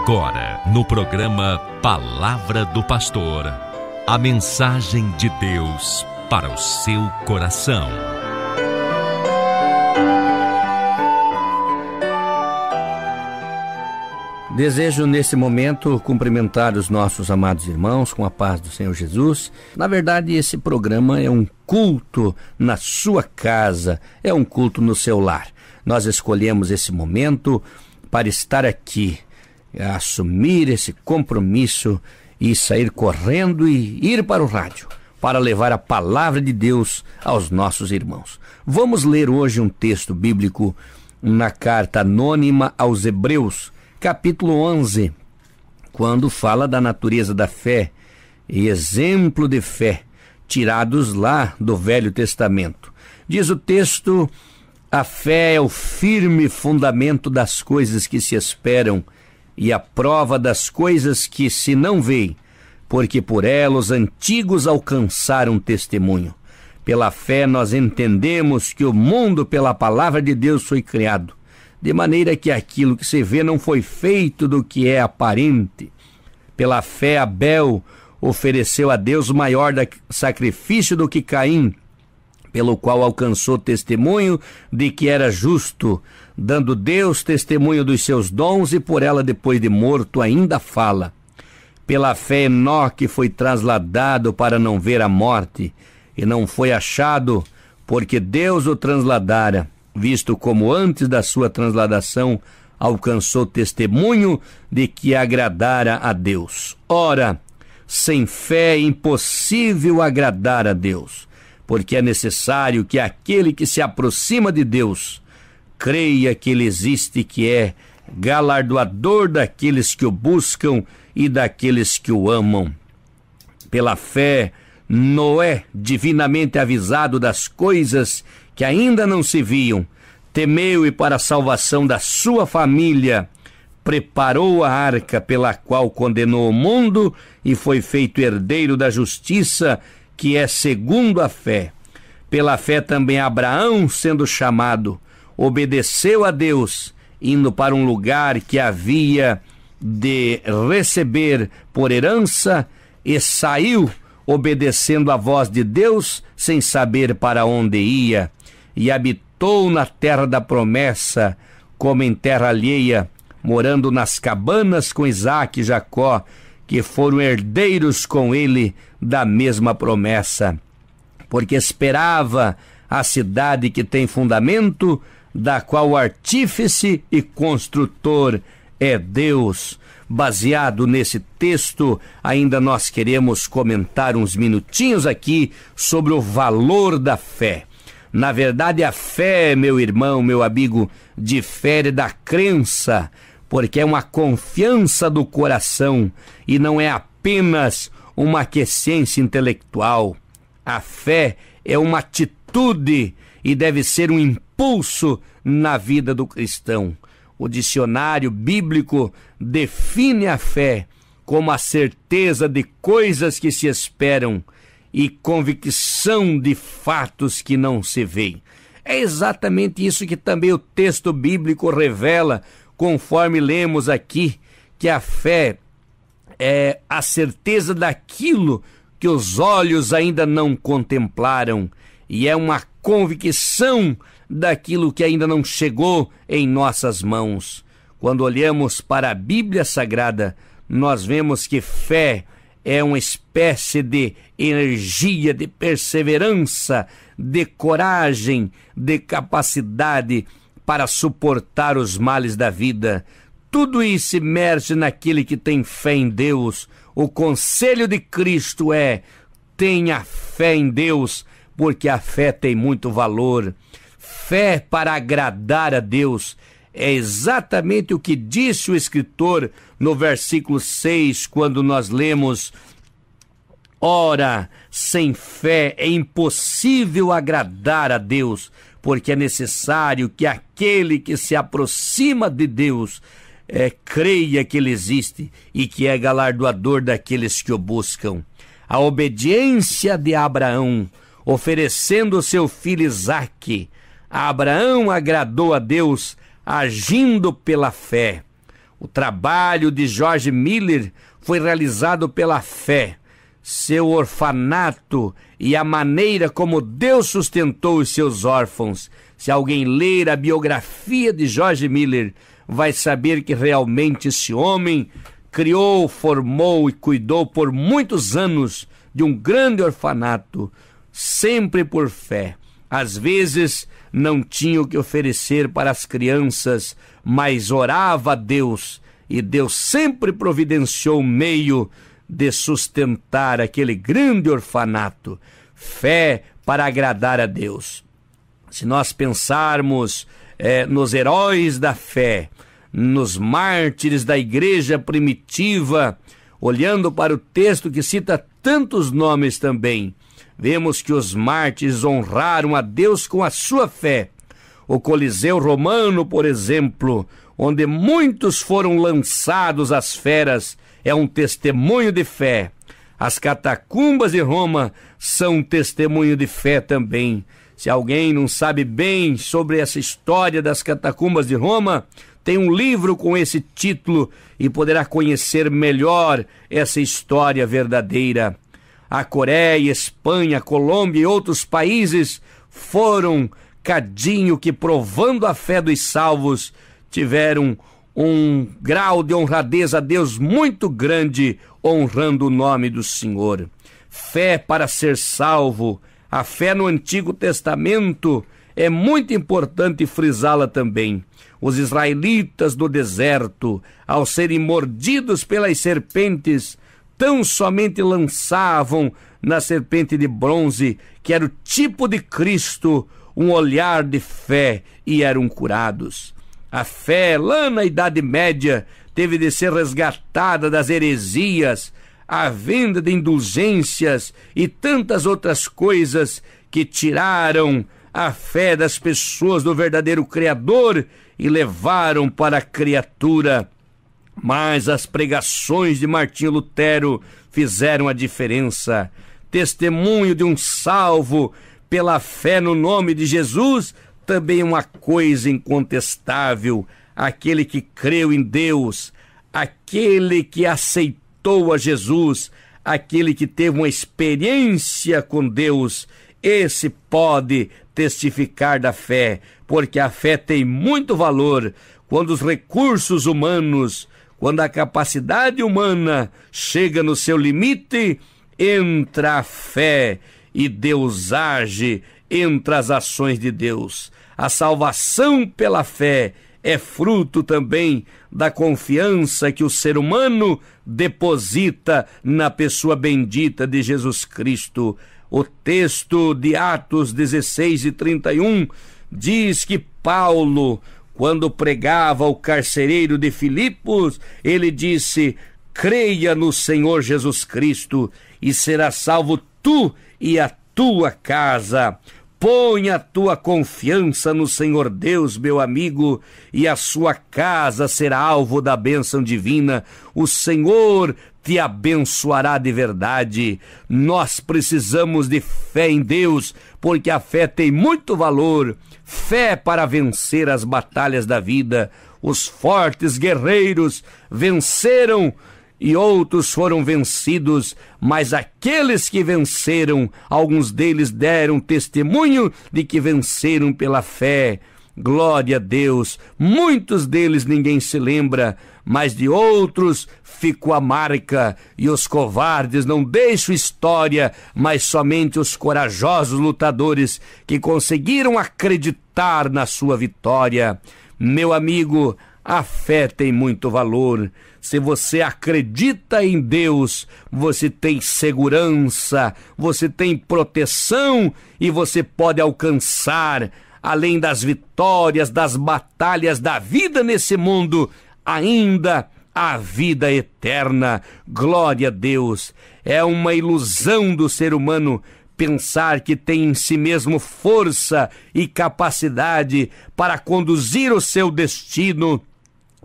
Agora, no programa Palavra do Pastor, a mensagem de Deus para o seu coração. Desejo nesse momento cumprimentar os nossos amados irmãos com a paz do Senhor Jesus. Na verdade, esse programa é um culto na sua casa, é um culto no seu lar. Nós escolhemos esse momento para estar aqui, assumir esse compromisso e sair correndo e ir para o rádio, para levar a palavra de Deus aos nossos irmãos. Vamos ler hoje um texto bíblico na carta anônima aos Hebreus, capítulo 11, quando fala da natureza da fé e exemplo de fé, tirados lá do Velho Testamento. Diz o texto: a fé é o firme fundamento das coisas que se esperam e a prova das coisas que se não veem, porque por ela os antigos alcançaram testemunho. Pela fé nós entendemos que o mundo pela palavra de Deus foi criado, de maneira que aquilo que se vê não foi feito do que é aparente. Pela fé Abel ofereceu a Deus maior sacrifício do que Caim, pelo qual alcançou testemunho de que era justo, dando Deus testemunho dos seus dons, e por ela, depois de morto, ainda fala. Pela fé Enoque foi trasladado para não ver a morte, e não foi achado, porque Deus o trasladara, visto como antes da sua transladação alcançou testemunho de que agradara a Deus. Ora, sem fé é impossível agradar a Deus, porque é necessário que aquele que se aproxima de Deus creia que Ele existe, que é galardoador daqueles que o buscam e daqueles que o amam. Pela fé, Noé, divinamente avisado das coisas que ainda não se viam, temeu e para a salvação da sua família preparou a arca, pela qual condenou o mundo e foi feito herdeiro da justiça, que é segundo a fé. Pela fé também Abraão, sendo chamado, obedeceu a Deus, indo para um lugar que havia de receber por herança, e saiu obedecendo a voz de Deus, sem saber para onde ia, e habitou na terra da promessa, como em terra alheia, morando nas cabanas com Isaque e Jacó, que foram herdeiros com ele da mesma promessa, porque esperava a cidade que tem fundamento, da qual o artífice e construtor é Deus. Baseado nesse texto, ainda nós queremos comentar uns minutinhos aqui sobre o valor da fé. Na verdade, a fé, meu irmão, meu amigo, difere da crença, porque é uma confiança do coração e não é apenas uma aquiescência intelectual. A fé é uma atitude e deve ser um impulso na vida do cristão. O dicionário bíblico define a fé como a certeza de coisas que se esperam e convicção de fatos que não se veem. É exatamente isso que também o texto bíblico revela, conforme lemos aqui, que a fé é a certeza daquilo que os olhos ainda não contemplaram, e é uma convicção daquilo que ainda não chegou em nossas mãos. Quando olhamos para a Bíblia Sagrada, nós vemos que fé é uma espécie de energia, de perseverança, de coragem, de capacidade para suportar os males da vida. Tudo isso emerge naquele que tem fé em Deus. O conselho de Cristo é: tenha fé em Deus, porque a fé tem muito valor. Fé para agradar a Deus é exatamente o que disse o escritor no versículo 6, quando nós lemos: ora, sem fé é impossível agradar a Deus, porque é necessário que aquele que se aproxima de Deus creia que Ele existe e que é galardoador daqueles que o buscam. A obediência de Abraão, oferecendo seu filho Isaque, Abraão agradou a Deus agindo pela fé. O trabalho de George Miller foi realizado pela fé. Seu orfanato e a maneira como Deus sustentou os seus órfãos. Se alguém ler a biografia de George Miller, vai saber que realmente esse homem criou, formou e cuidou por muitos anos de um grande orfanato, sempre por fé. Às vezes não tinha o que oferecer para as crianças, mas orava a Deus, e Deus sempre providenciou um meio de sustentar aquele grande orfanato. Fé para agradar a Deus. Se nós pensarmos nos heróis da fé, nos mártires da igreja primitiva, olhando para o texto que cita tantos nomes também, vemos que os mártires honraram a Deus com a sua fé. O Coliseu Romano, por exemplo, onde muitos foram lançados às feras, é um testemunho de fé. As catacumbas de Roma são um testemunho de fé também. Se alguém não sabe bem sobre essa história das catacumbas de Roma, tem um livro com esse título e poderá conhecer melhor essa história verdadeira. A Coreia, Espanha, Colômbia e outros países foram cadinho que, provando a fé dos salvos, tiveram um grau de honradez a Deus muito grande, honrando o nome do Senhor. Fé para ser salvo. A fé no Antigo Testamento é muito importante frisá-la também. Os israelitas do deserto, ao serem mordidos pelas serpentes, tão somente lançavam na serpente de bronze, que era o tipo de Cristo, um olhar de fé, e eram curados. A fé, lá na Idade Média, teve de ser resgatada das heresias, a venda de indulgências e tantas outras coisas que tiraram a fé das pessoas do verdadeiro Criador e levaram para a criatura. Mas as pregações de Martinho Lutero fizeram a diferença. Testemunho de um salvo pela fé no nome de Jesus também é uma coisa incontestável. Aquele que creu em Deus, aquele que aceitou a Jesus, aquele que teve uma experiência com Deus, esse pode testificar da fé, porque a fé tem muito valor. Quando os recursos humanos, quando a capacidade humana chega no seu limite, entra a fé e Deus age, entra as ações de Deus. A salvação pela fé é fruto também da confiança que o ser humano deposita na pessoa bendita de Jesus Cristo. O texto de Atos 16:31 diz que Paulo, quando pregava ao carcereiro de Filipos, ele disse: creia no Senhor Jesus Cristo e serás salvo tu e a tua casa. Põe a tua confiança no Senhor Deus, meu amigo, e a sua casa será alvo da bênção divina. O Senhor te abençoará de verdade. Nós precisamos de fé em Deus, porque a fé tem muito valor. Fé para vencer as batalhas da vida. Os fortes guerreiros venceram e outros foram vencidos, mas aqueles que venceram, alguns deles deram testemunho de que venceram pela fé. Glória a Deus! Muitos deles ninguém se lembra, mas de outros ficou a marca, e os covardes não deixam história, mas somente os corajosos lutadores que conseguiram acreditar na sua vitória. Meu amigo, a fé tem muito valor. Se você acredita em Deus, você tem segurança, você tem proteção e você pode alcançar, além das vitórias, das batalhas da vida nesse mundo, ainda a vida eterna. Glória a Deus! É uma ilusão do ser humano pensar que tem em si mesmo força e capacidade para conduzir o seu destino.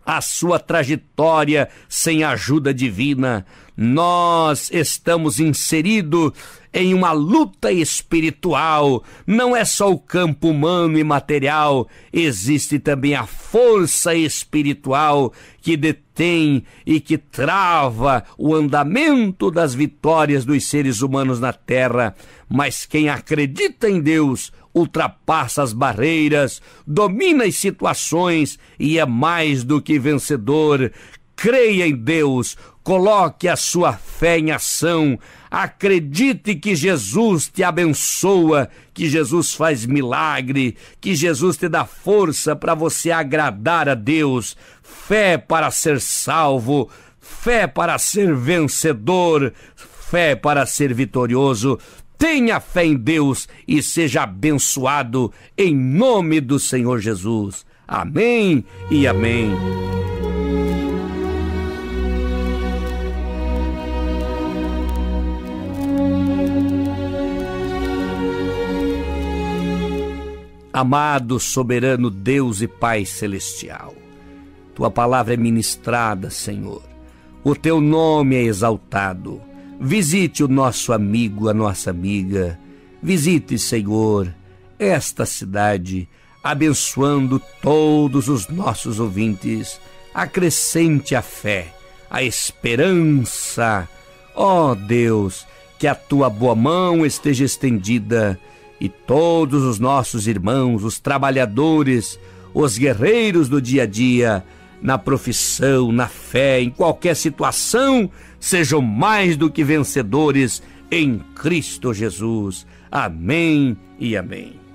a sua trajetória sem ajuda divina. Nós estamos inseridos em uma luta espiritual. Não é só o campo humano e material, existe também a força espiritual que detém e que trava o andamento das vitórias dos seres humanos na terra. Mas quem acredita em Deus ultrapassa as barreiras, domina as situações e é mais do que vencedor. Creia em Deus, coloque a sua fé em ação, acredite que Jesus te abençoa, que Jesus faz milagre, que Jesus te dá força para você agradar a Deus, fé para ser salvo, fé para ser vencedor, fé para ser vitorioso. Tenha fé em Deus e seja abençoado em nome do Senhor Jesus. Amém e amém. Amado, soberano Deus e Pai celestial, tua palavra é ministrada, Senhor. O teu nome é exaltado. Visite o nosso amigo, a nossa amiga. Visite, Senhor, esta cidade, abençoando todos os nossos ouvintes. Acrescente a fé, a esperança. Ó Deus, que a tua boa mão esteja estendida e todos os nossos irmãos, os trabalhadores, os guerreiros do dia a dia, na profissão, na fé, em qualquer situação, sejam mais do que vencedores em Cristo Jesus. Amém e amém.